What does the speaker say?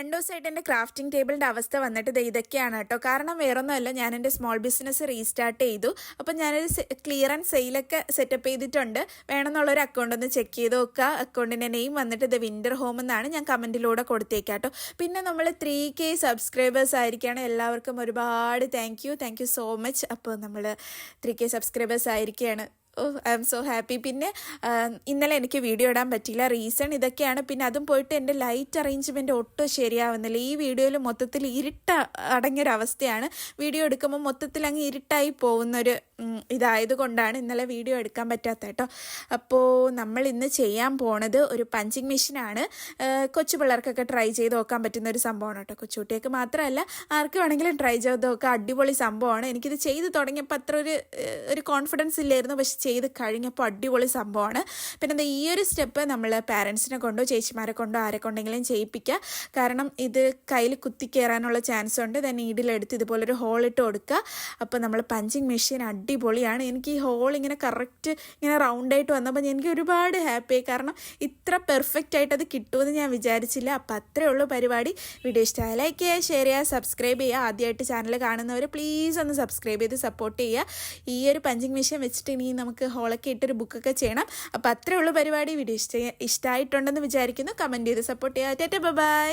2 ദിവസമായിട്ട് എൻ്റെ ക്രാഫ്റ്റിംഗ് ടേബിളിൻ്റെ അവസ്ഥ വന്നിട്ട് ദേ ഇതൊക്കെയാണ് കേട്ടോ. കാരണം വേറൊന്നുമല്ല, ഞാൻ എൻ്റെ സ്മോൾ ബിസിനസ് റീസ്റ്റാർട്ട് ചെയ്തു. അപ്പം ഞാനൊരു ക്ലിയറൻസ് സെയിലൊക്കെ സെറ്റപ്പ് ചെയ്തിട്ടുണ്ട്. വേണമെന്നുള്ളൊരു അക്കൗണ്ട് ഒന്ന് ചെക്ക് ചെയ്ത് നോക്കുക. അക്കൗണ്ടിൻ്റെ നെയിം വന്നിട്ട് ദ വിൻ്റർ ഹോം എന്നാണ്. ഞാൻ കമൻറ്റിലൂടെ കൊടുത്തേക്കാം കേട്ടോ. പിന്നെ നമ്മൾ 3K സബ്സ്ക്രൈബേഴ്സ് ആയിരിക്കുകയാണ്. എല്ലാവർക്കും ഒരുപാട് താങ്ക് യു സോ മച്ച്. അപ്പോൾ നമ്മൾ 3K സബ്സ്ക്രൈബേഴ്സ് ആയിരിക്കുകയാണ്. I M so happy. പിന്നെ ഇന്നലെ എനിക്ക് വീഡിയോ ഇടാൻ പറ്റിയില്ല. റീസൺ ഇതൊക്കെയാണ്. പിന്നെ അതും പോയിട്ട് എൻ്റെ ലൈറ്റ് അറേഞ്ച്മെൻറ്റ് ഒട്ടും ശരിയാവുന്നില്ല. ഈ വീഡിയോയിൽ മൊത്തത്തിൽ അടങ്ങിയൊരവസ്ഥയാണ്. വീഡിയോ എടുക്കുമ്പോൾ മൊത്തത്തിൽ അങ്ങ് ഇരുട്ടായി പോകുന്നൊരു ഇതായതുകൊണ്ടാണ് ഇന്നലെ വീഡിയോ എടുക്കാൻ പറ്റാത്ത കേട്ടോ. അപ്പോൾ നമ്മൾ ഇന്ന് ചെയ്യാൻ പോണത് ഒരു പഞ്ചിങ് മെഷീനാണ്. കൊച്ചു പിള്ളേർക്കൊക്കെ ട്രൈ ചെയ്ത് നോക്കാൻ പറ്റുന്ന ഒരു സംഭവമാണ് കേട്ടോ. കൊച്ചുകുട്ടികൾക്ക് മാത്രമല്ല, ആർക്ക് വേണമെങ്കിലും ട്രൈ ചെയ്ത് നോക്കാം. അടിപൊളി സംഭവമാണ്. എനിക്കിത് ചെയ്ത് തുടങ്ങിയപ്പോൾ അത്ര ഒരു കോൺഫിഡൻസ് ഇല്ലായിരുന്നു. പക്ഷെ ചെയ്ത് കഴിഞ്ഞപ്പോൾ അടിപൊളി സംഭവമാണ്. പിന്നെ ഈ ഒരു സ്റ്റെപ്പ് നമ്മൾ പാരൻസിനെ കൊണ്ടോ ചേച്ചിമാരെ കൊണ്ടോ ആരെ കൊണ്ടെങ്കിലും ചെയ്യിപ്പിക്കുക. കാരണം ഇത് കയ്യിൽ കുത്തി കയറാനുള്ള ചാൻസ് ഉണ്ട്. നീഡിലെടുത്ത് ഇതുപോലൊരു ഹോൾ ഇട്ട് കൊടുക്കുക. അപ്പോൾ നമ്മൾ പഞ്ചിങ് മെഷീൻ അടിപൊളിയാണ്. എനിക്ക് ഈ ഹോൾ ഇങ്ങനെ കറക്റ്റ് ഇങ്ങനെ റൗണ്ടായിട്ട് വന്നപ്പോൾ എനിക്ക് ഒരുപാട് ഹാപ്പിയായി. കാരണം ഇത്ര പെർഫെക്റ്റ് ആയിട്ട് അത് കിട്ടുമെന്ന് ഞാൻ വിചാരിച്ചില്ല. അപ്പോൾ അത്രയേ ഉള്ളൂ പരിപാടി. വീഡിയോ ഇഷ്ടമായ ലൈക്ക് ചെയ്യുക, ഷെയർ ചെയ്യുക, സബ്സ്ക്രൈബ് ചെയ്യുക. ആദ്യമായിട്ട് ചാനൽ കാണുന്നവർ പ്ലീസ് ഒന്ന് സബ്സ്ക്രൈബ് ചെയ്ത് സപ്പോർട്ട് ചെയ്യുക. ഈ ഒരു പഞ്ചിങ് മെഷീൻ വെച്ചിട്ട് ഇനി നമുക്ക് ഹോളൊക്കെ ഇട്ടൊരു ബുക്കൊക്കെ ചെയ്യണം. അപ്പോൾ അത്രയേ ഉള്ളൂ പരിപാടി. വീഡിയോ ഇഷ്ടമായിട്ടുണ്ടെന്ന് വിചാരിക്കുന്നു. കമൻറ്റ് ചെയ്ത് സപ്പോർട്ട് ചെയ്യുക. Tata bye.